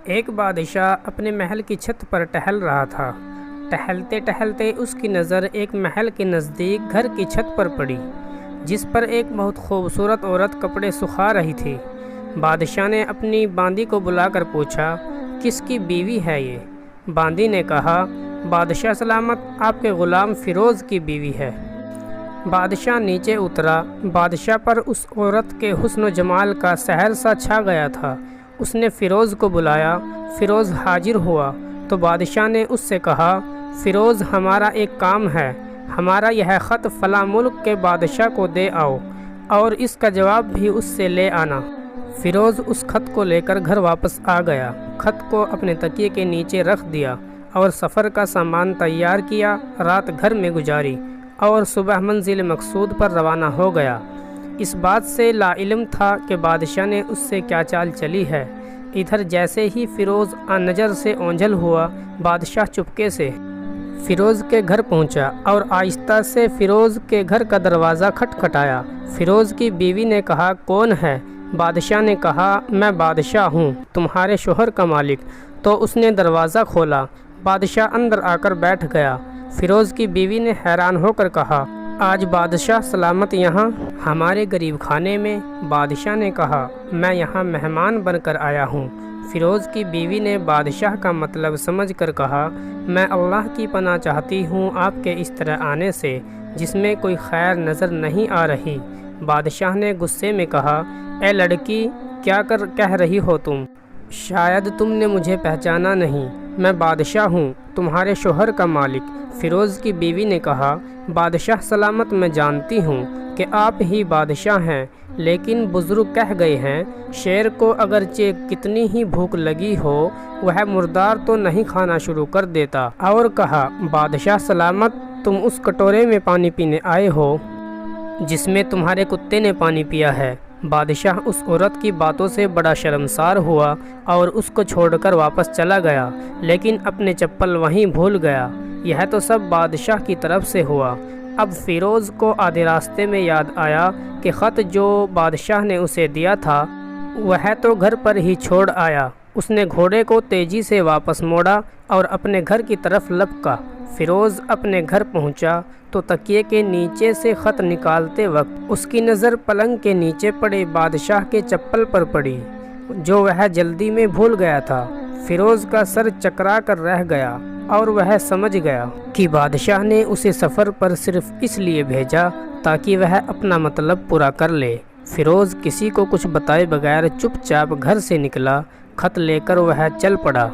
ایک بادشاہ اپنے محل کی چھت پر ٹہل رہا تھا۔ ٹہلتے ٹہلتے اس کی نظر ایک محل کے نزدیک گھر کی چھت پر پڑی، جس پر ایک بہت خوبصورت عورت کپڑے سکھا رہی تھی۔ بادشاہ نے اپنی باندی کو بلا کر پوچھا، کس کی بیوی ہے یہ؟ باندی نے کہا، بادشاہ سلامت، آپ کے غلام فیروز کی بیوی ہے۔ بادشاہ نیچے اترا۔ بادشاہ پر اس عورت کے حسن و جمال کا سحر سا چھا گیا تھا۔ اس نے فیروز کو بلایا۔ فیروز حاضر ہوا تو بادشاہ نے اس سے کہا، فیروز، ہمارا ایک کام ہے، ہمارا یہ خط فلاں ملک کے بادشاہ کو دے آؤ اور اس کا جواب بھی اس سے لے آنا۔ فیروز اس خط کو لے کر گھر واپس آ گیا، خط کو اپنے تکیے کے نیچے رکھ دیا اور سفر کا سامان تیار کیا، رات گھر میں گزاری اور صبح منزل مقصود پر روانہ ہو گیا۔ اس بات سے لا علم تھا کہ بادشاہ نے اس سے کیا چال چلی ہے۔ ادھر جیسے ہی فیروز نظر سے اوجھل ہوا، بادشاہ چپکے سے فیروز کے گھر پہنچا اور آہستہ سے فیروز کے گھر کا دروازہ کھٹکھٹایا۔ فیروز کی بیوی نے کہا، کون ہے؟ بادشاہ نے کہا، میں بادشاہ ہوں، تمہارے شوہر کا مالک۔ تو اس نے دروازہ کھولا۔ بادشاہ اندر آ کر بیٹھ گیا۔ فیروز کی بیوی نے حیران ہو کر کہا، آج بادشاہ سلامت یہاں ہمارے غریب خانے میں؟ بادشاہ نے کہا، میں یہاں مہمان بن کر آیا ہوں۔ فیروز کی بیوی نے بادشاہ کا مطلب سمجھ کر کہا، میں اللہ کی پناہ چاہتی ہوں آپ کے اس طرح آنے سے، جس میں کوئی خیر نظر نہیں آ رہی۔ بادشاہ نے غصے میں کہا، اے لڑکی، کیا کہہ رہی ہو تم؟ شاید تم نے مجھے پہچانا نہیں، میں بادشاہ ہوں، تمہارے شوہر کا مالک۔ فیروز کی بیوی نے کہا، بادشاہ سلامت، میں جانتی ہوں کہ آپ ہی بادشاہ ہیں، لیکن بزرگ کہہ گئے ہیں، شیر کو اگرچہ کتنی ہی بھوک لگی ہو، وہ مردار تو نہیں کھانا شروع کر دیتا۔ اور کہا، بادشاہ سلامت، تم اس کٹورے میں پانی پینے آئے ہو جس میں تمہارے کتے نے پانی پیا ہے۔ بادشاہ اس عورت کی باتوں سے بڑا شرمسار ہوا اور اس کو چھوڑ کر واپس چلا گیا، لیکن اپنے چپل وہیں بھول گیا۔ یہ تو سب بادشاہ کی طرف سے ہوا۔ اب فیروز کو آدھے راستے میں یاد آیا کہ خط جو بادشاہ نے اسے دیا تھا وہ تو گھر پر ہی چھوڑ آیا۔ اس نے گھوڑے کو تیزی سے واپس موڑا اور اپنے گھر کی طرف لپکا۔ فیروز اپنے گھر پہنچا تو تکیے کے نیچے سے خط نکالتے وقت اس کی نظر پلنگ کے نیچے پڑے بادشاہ کے چپل پر پڑی، جو وہ جلدی میں بھول گیا تھا۔ فیروز کا سر چکرا کر رہ گیا اور وہ سمجھ گیا کہ بادشاہ نے اسے سفر پر صرف اس لیے بھیجا تاکہ وہ اپنا مطلب پورا کر لے۔ فیروز کسی کو کچھ بتائے بغیر چپ چاپ گھر سے نکلا، خط لے کر وہ چل پڑا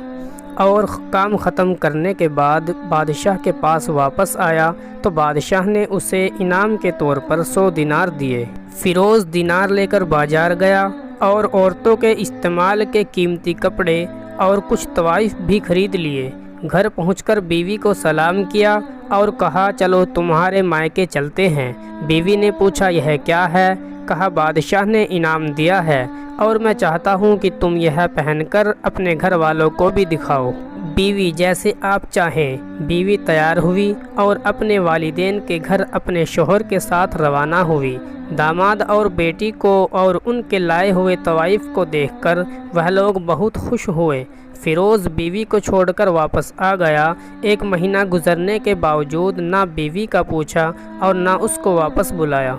اور کام ختم کرنے کے بعد بادشاہ کے پاس واپس آیا تو بادشاہ نے اسے انعام کے طور پر 100 دینار دیے۔ فیروز دینار لے کر بازار گیا اور عورتوں کے استعمال کے قیمتی کپڑے اور کچھ طوائف بھی خرید لیے۔ گھر پہنچ کر بیوی کو سلام کیا اور کہا، چلو تمہارے مائکے چلتے ہیں۔ بیوی نے پوچھا، یہ کیا ہے؟ کہا، بادشاہ نے انعام دیا ہے اور میں چاہتا ہوں کہ تم یہ پہن کر اپنے گھر والوں کو بھی دکھاؤ۔ بیوی، جیسے آپ چاہیں۔ بیوی تیار ہوئی اور اپنے والدین کے گھر اپنے شوہر کے ساتھ روانہ ہوئی۔ داماد اور بیٹی کو اور ان کے لائے ہوئے طوائف کو دیکھ کر وہ لوگ بہت خوش ہوئے۔ فیروز بیوی کو چھوڑ کر واپس آ گیا۔ 1 مہینہ گزرنے کے باوجود نہ بیوی کا پوچھا اور نہ اس کو واپس بلایا۔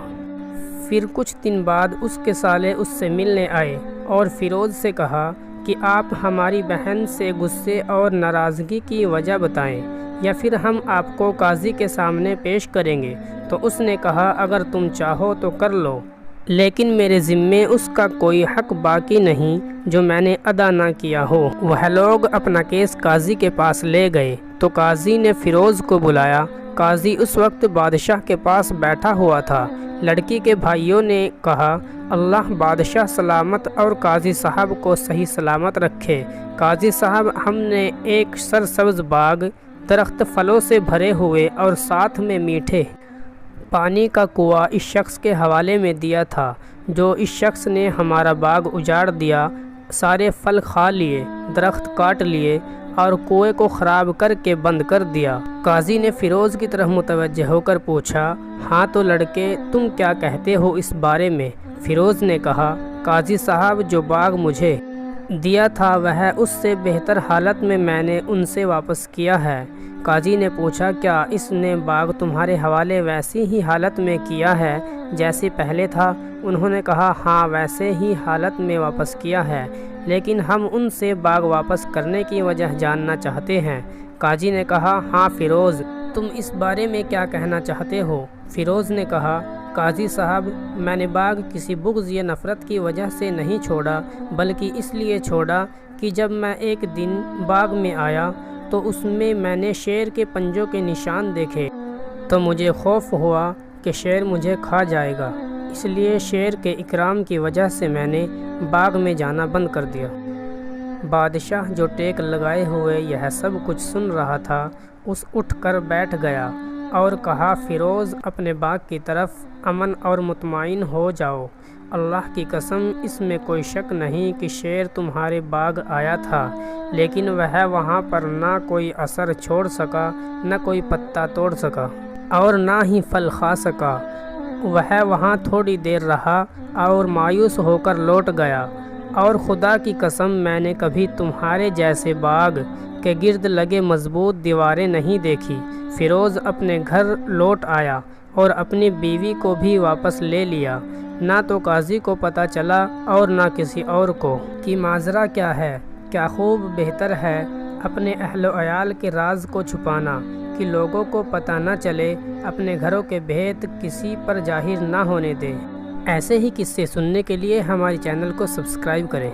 پھر کچھ دن بعد اس کے سالے اس سے ملنے آئے اور فیروز سے کہا کہ آپ ہماری بہن سے غصے اور ناراضگی کی وجہ بتائیں یا پھر ہم آپ کو قاضی کے سامنے پیش کریں گے۔ تو اس نے کہا، اگر تم چاہو تو کر لو، لیکن میرے ذمے اس کا کوئی حق باقی نہیں جو میں نے ادا نہ کیا ہو۔ وہ لوگ اپنا کیس قاضی کے پاس لے گئے تو قاضی نے فیروز کو بلایا۔ قاضی اس وقت بادشاہ کے پاس بیٹھا ہوا تھا۔ لڑکی کے بھائیوں نے کہا، اللہ بادشاہ سلامت اور قاضی صاحب کو صحیح سلامت رکھے۔ قاضی صاحب، ہم نے ایک سرسبز باغ، درخت پھلوں سے بھرے ہوئے اور ساتھ میں میٹھے پانی کا کنواں اس شخص کے حوالے میں دیا تھا، جو اس شخص نے ہمارا باغ اجاڑ دیا، سارے پھل کھا لیے، درخت کاٹ لیے اور کنویں کو خراب کر کے بند کر دیا۔ قاضی نے فیروز کی طرف متوجہ ہو کر پوچھا، ہاں تو لڑکے، تم کیا کہتے ہو اس بارے میں؟ فیروز نے کہا، قاضی صاحب، جو باغ مجھے دیا تھا وہ اس سے بہتر حالت میں میں نے ان سے واپس کیا ہے۔ قاضی نے پوچھا کیا اس نے باغ تمہارے حوالے ویسی ہی حالت میں کیا ہے جیسے پہلے تھا؟ انہوں نے کہا ہاں ویسے ہی حالت میں واپس کیا ہے، لیکن ہم ان سے باغ واپس کرنے کی وجہ جاننا چاہتے ہیں۔ قاضی نے کہا ہاں فیروز، تم اس بارے میں کیا کہنا چاہتے ہو؟ فیروز نے کہا قاضی صاحب، میں نے باغ کسی بغض یا نفرت کی وجہ سے نہیں چھوڑا، بلکہ اس لیے چھوڑا کہ جب میں ایک دن باغ میں آیا تو اس میں نے شیر کے پنجوں کے نشان دیکھے، تو مجھے خوف ہوا کہ شیر مجھے کھا جائے گا، اس لیے شیر کے اکرام کی وجہ سے میں نے باغ میں جانا بند کر دیا۔ بادشاہ جو ٹیک لگائے ہوئے یہ سب کچھ سن رہا تھا، اس اٹھ کر بیٹھ گیا اور کہا فیروز اپنے باغ کی طرف امن اور مطمئن ہو جاؤ، اللہ کی قسم اس میں کوئی شک نہیں کہ شیر تمہارے باغ آیا تھا، لیکن وہ وہاں پر نہ کوئی اثر چھوڑ سکا، نہ کوئی پتا توڑ سکا اور نہ ہی پھل کھا سکا۔ وہ وہاں تھوڑی دیر رہا اور مایوس ہو کر لوٹ گیا، اور خدا کی قسم میں نے کبھی تمہارے جیسے باغ کے گرد لگے مضبوط دیواریں نہیں دیکھی۔ فیروز اپنے گھر لوٹ آیا اور اپنی بیوی کو بھی واپس لے لیا۔ نہ تو قاضی کو پتہ چلا اور نہ کسی اور کو کہ ماجرا کیا ہے۔ کیا خوب بہتر ہے اپنے اہل و عیال کے راز کو چھپانا کہ لوگوں کو پتہ نہ چلے، اپنے گھروں کے بھید کسی پر ظاہر نہ ہونے دے۔ ایسے ہی قصے سننے کے لیے ہمارے چینل کو سبسکرائب کریں۔